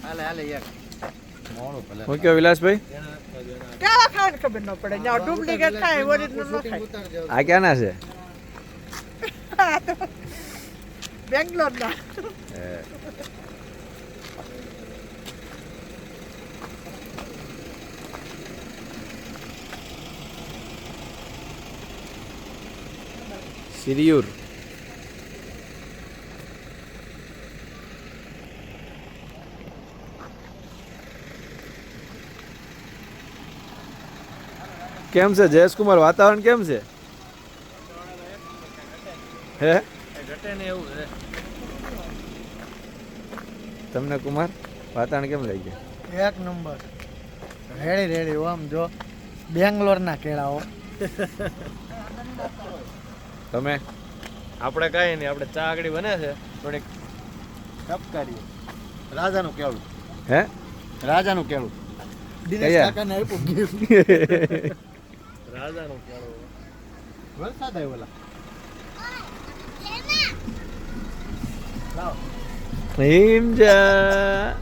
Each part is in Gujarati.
હાલે હાલે એક મોણો ભલે હું કયો વિલાસભાઈ કેવા ખાવાનું ખબર ન પડે જ્યાં ડુપ્લિકેટ થાય ઓરિજિનલ ન થાય આ ક્યાંના છે બેંગ્લોર ના સિરિયુર કેમ છે જયેશકુમાર વાતાવરણ કેમ છે હે ઘટે ને એવું છે તમને કુમાર વાતાવરણ કેમ લાગ્યું એક નંબર રેડી રેડી આમ જો બેંગ્લોર ના કેળાઓ તમે આપણે કાંઈ નહીં આપણે ચા આગળ બને છે થોડીક ટપકારી રાજાનું કેળું હે રાજાનું કેળું દિનેશ કયા? કાકાને આપ્યું gift. રાજાનું કેળું વરસાદ આવ્યો હિમજા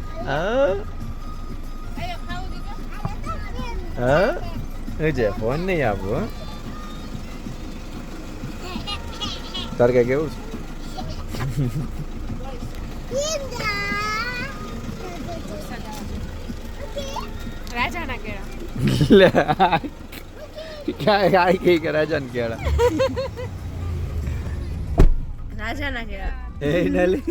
હા છે ફોન નહીં આપો તાર કઈ કેવું રાજાના કેળા છે ક્યાં આઈ કઈ કે રાજાને કેળા રાજાના કેળા એ નલી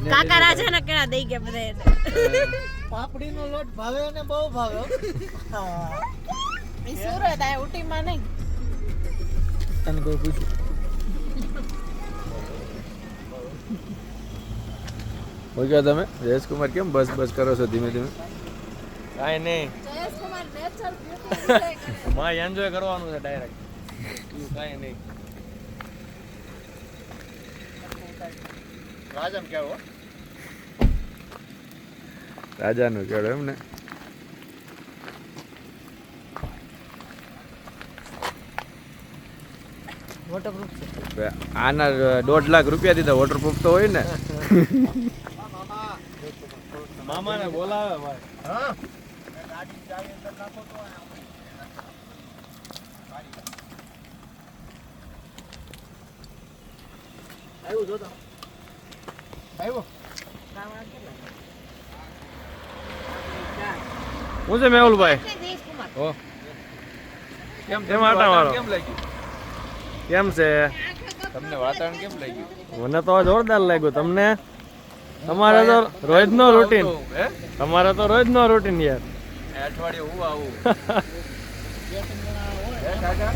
કાકા રાજાના કેળા દઈ ગયા બધા એને પાપડીનો લોટ ભાવે અને બહુ ભાવે હો. એ સુરત આ ઉટીમાં નહીં તને કોઈ પૂછ્યું ઓકે તમે જયેશકુમાર કેમ બસ બસ કરો છો ધીમે ધીમે કાંઈ નહીં જયેશકુમાર નેચરલ બ્યુટી માં એન્જોય કરવાનું છે ડાયરેક્ટ કાંઈ નહીં રાજાનું કેળું રાજાનું કેળો એમ ને વોટરપ્રૂફ છે આના 1.5 લાખ રૂપિયા દીધા વોટરપ્રૂફ તો હોય ને મામાને બોલાવે ભાઈ હા આવ્યું જોતા આવ્યું હું છે મેહુલભાઈ જયેશકુમાર ઓ કેમ કેમ આટા વાળો? કેમ લાગ્યું કેમ છે તમને વાતાવરણ કેમ લાગ્યું મને તો જોરદાર લાગ્યું તમને તમારે તો રોજનો રૂટીન હે તમારે તો રોજનો રૂટીન યાર અઠવાડિયે હું આવું હે કાકા